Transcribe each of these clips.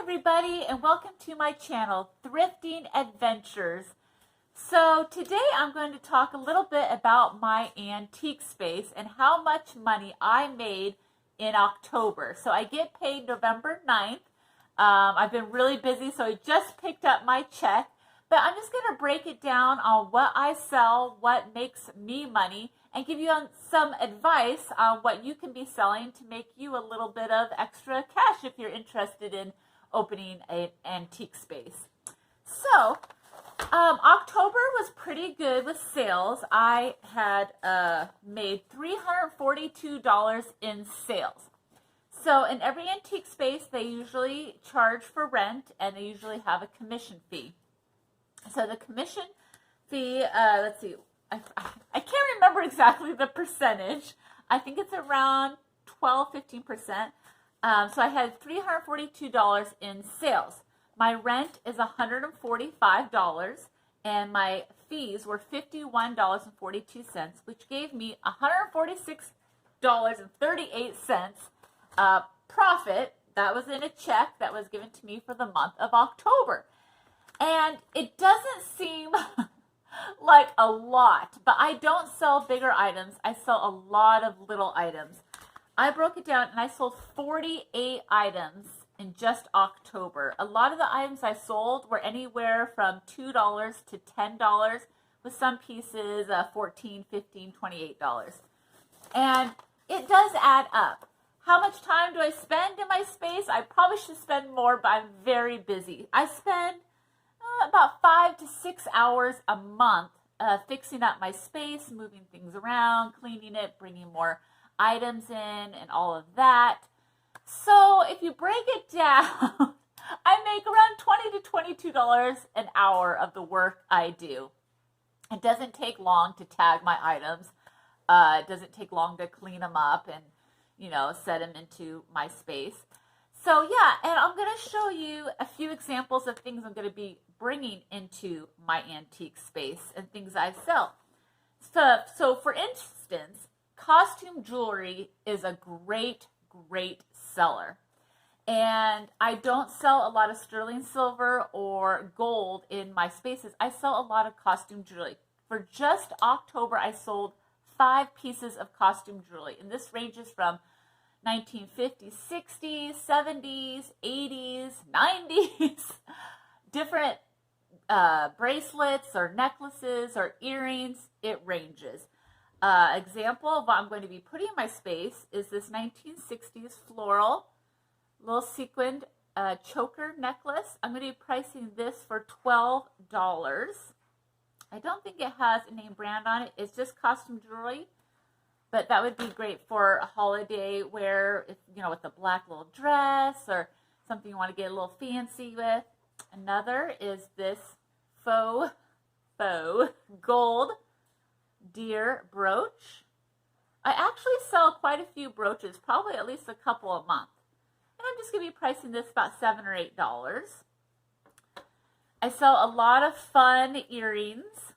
everybody, and welcome to my channel, Thrifting.Adventures. So today I'm going to talk a little bit about my antique space and how much money I made in October. So I get paid November 9th. I've been really busy, so I just picked up my check. But I'm just going to break it down on what I sell, what makes me money, and give you some advice on what you can be selling to make you a little bit of extra cash if you're interested in opening an antique space. So, October was pretty good with sales. I had made $342 in sales. So in every antique space, they usually charge for rent, and they usually have a commission fee. So the commission fee, let's see, I can't remember exactly the percentage. I think it's around 12-15%. So I had $342 in sales. My rent is $145, and my fees were $51.42, which gave me $146.38 profit. That was in a check that was given to me for the month of October. And it doesn't seem like a lot, but I don't sell bigger items. I sell a lot of little items. I broke it down and I sold 48 items in just October. A lot of the items I sold were anywhere from $2 to $10, with some pieces $14, $15, $28. And it does add up. How much time do I spend in my space? I probably should spend more, but I'm very busy. I spend about 5 to 6 hours a month fixing up my space, moving things around, cleaning it, bringing more items in, and all of that. So if you break it down, I make around $20 to $22 an hour of the work I do. It doesn't take long to tag my items. It doesn't take long to clean them up and, set them into my space. So yeah, and I'm going to show you a few examples of things I'm going to be bringing into my antique space and things I sell. So for instance, costume jewelry is a great seller. And I don't sell a lot of sterling silver or gold in my spaces. I sell a lot of costume jewelry. For just October, I sold 5 pieces of costume jewelry. And this ranges from 1950s, 60s, 70s, 80s, 90s, different bracelets or necklaces or earrings. It ranges. Example of what I'm going to be putting in my space is this 1960s floral little sequined choker necklace. I'm going to be pricing this for $12. I don't think it has a name brand on it. It's just costume jewelry. But that would be great for a holiday wear, if, with a black little dress or something you want to get a little fancy with. Another is this faux gold deer brooch. I actually sell quite a few brooches, probably at least a couple a month. And I'm just going to be pricing this about $7 or $8. I sell a lot of fun earrings.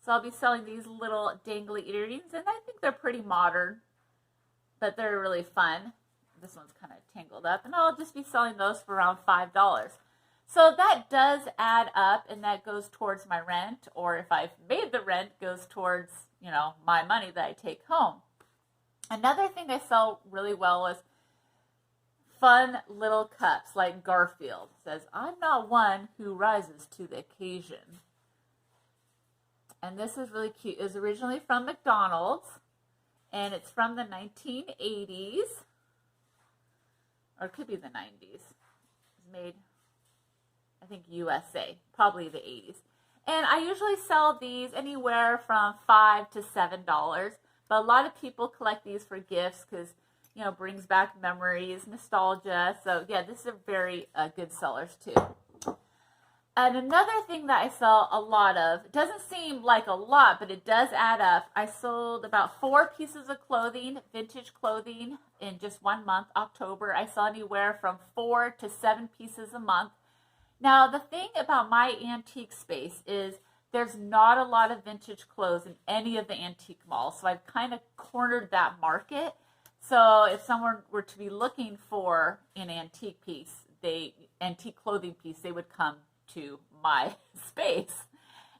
So I'll be selling these little dangly earrings, and I think they're pretty modern, but they're really fun. This one's kind of tangled up, and I'll just be selling those for around $5. So that does add up, and that goes towards my rent, or if I've made the rent, goes towards, my money that I take home. Another thing I sell really well is fun little cups, like Garfield says, "I'm not one who rises to the occasion." And this is really cute. It was originally from McDonald's, and it's from the 1980s, or it could be the 90s. It's made, I think, USA, probably the 80s. And I usually sell these anywhere from $5 to $7, but a lot of people collect these for gifts because, brings back memories, nostalgia. So yeah, this is very good sellers too. And another thing that I sell a lot of, it doesn't seem like a lot, but it does add up. I sold about 4 pieces of clothing, vintage clothing, in just 1 month, October. I sell anywhere from 4 to 7 pieces a month. Now, the thing about my antique space is there's not a lot of vintage clothes in any of the antique malls, so I've kind of cornered that market. So if someone were to be looking for an antique piece, antique clothing piece, they would come to my space.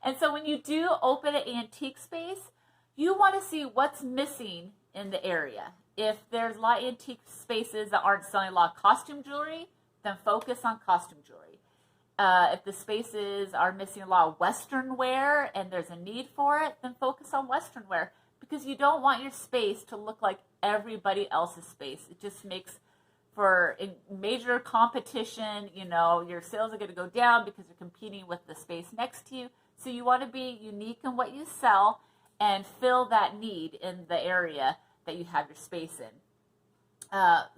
And so when you do open an antique space, you want to see what's missing in the area. If there's a lot of antique spaces that aren't selling a lot of costume jewelry, then focus on costume jewelry. If the spaces are missing a lot of Western wear and there's a need for it, then focus on Western wear, because you don't want your space to look like everybody else's space. It just makes for major competition. You know, your sales are going to go down because you're competing with the space next to you. So you want to be unique in what you sell and fill that need in the area that you have your space in.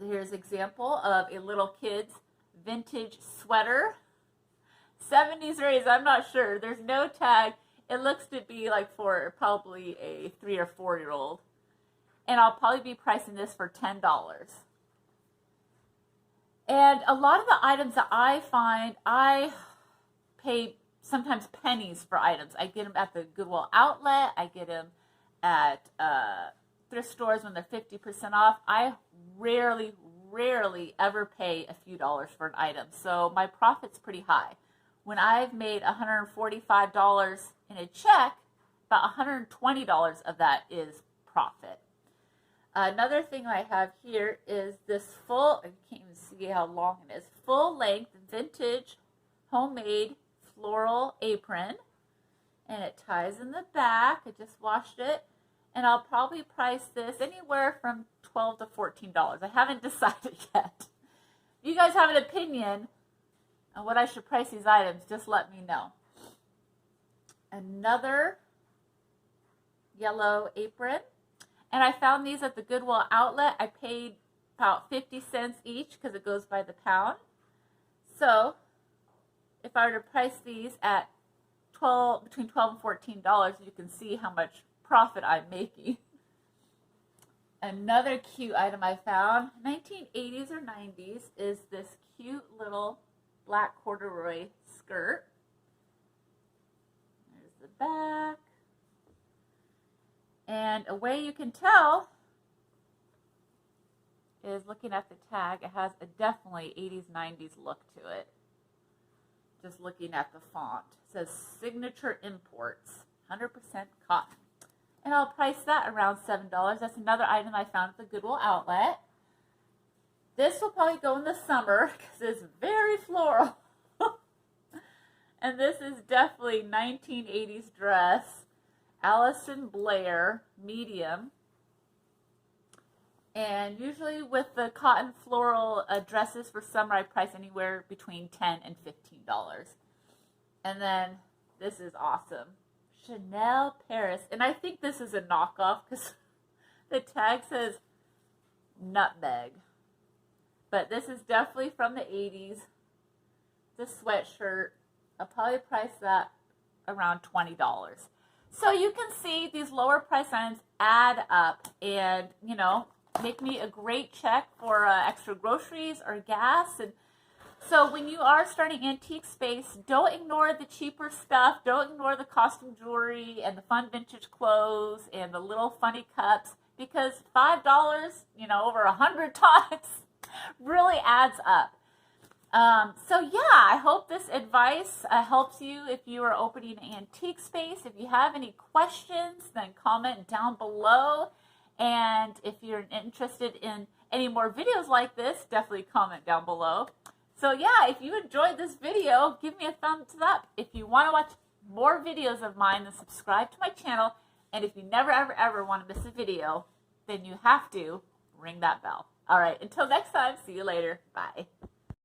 Here's an example of a little kid's vintage sweater. 70s raised, I'm not sure. There's no tag. It looks to be like for probably a 3 or 4-year-old. And I'll probably be pricing this for $10. And a lot of the items that I find, I pay sometimes pennies for items. I get them at the Goodwill outlet. I get them at thrift stores when they're 50% off. I rarely ever pay a few dollars for an item. So my profit's pretty high. When I've made $145 in a check, about $120 of that is profit. Another thing I have here is this full, I can't even see how long it is, full length vintage homemade floral apron. And it ties in the back. I just washed it. And I'll probably price this anywhere from $12 to $14. I haven't decided yet. If you guys have an opinion on what I should price these items, just let me know. Another yellow apron. And I found these at the Goodwill outlet. I paid about 50 cents each because it goes by the pound. So if I were to price these at between $12 and $14, you can see how much profit I'm making. Another cute item I found, 1980s or 90s, is this cute little black corduroy skirt. There's the back. And a way you can tell is looking at the tag. It has a definitely 80s, 90s look to it. Just looking at the font. It says Signature Imports, 100% cotton. And I'll price that around $7. That's another item I found at the Goodwill outlet. This will probably go in the summer because it's very floral. And this is definitely 1980s dress. Allison Blair, medium. And usually with the cotton floral dresses for summer, I price anywhere between $10 and $15. And then this is awesome. Chanel Paris. And I think this is a knockoff because the tag says nutmeg. But this is definitely from the 80s. It's a sweatshirt. I'll probably price that around $20. So you can see these lower price items add up and, you know, make me a great check for extra groceries or gas. And so when you are starting antique space, don't ignore the cheaper stuff. Don't ignore the costume jewelry and the fun vintage clothes and the little funny cups, because $5, you know, over 100 times really adds up. So yeah, I hope this advice helps you if you are opening an antique space. If you have any questions, then comment down below. And if you're interested in any more videos like this, definitely comment down below. So yeah, if you enjoyed this video, give me a thumbs up. If you want to watch more videos of mine, then subscribe to my channel. And if you never, ever want to miss a video, then you have to ring that bell. All right, until next time, see you later. Bye.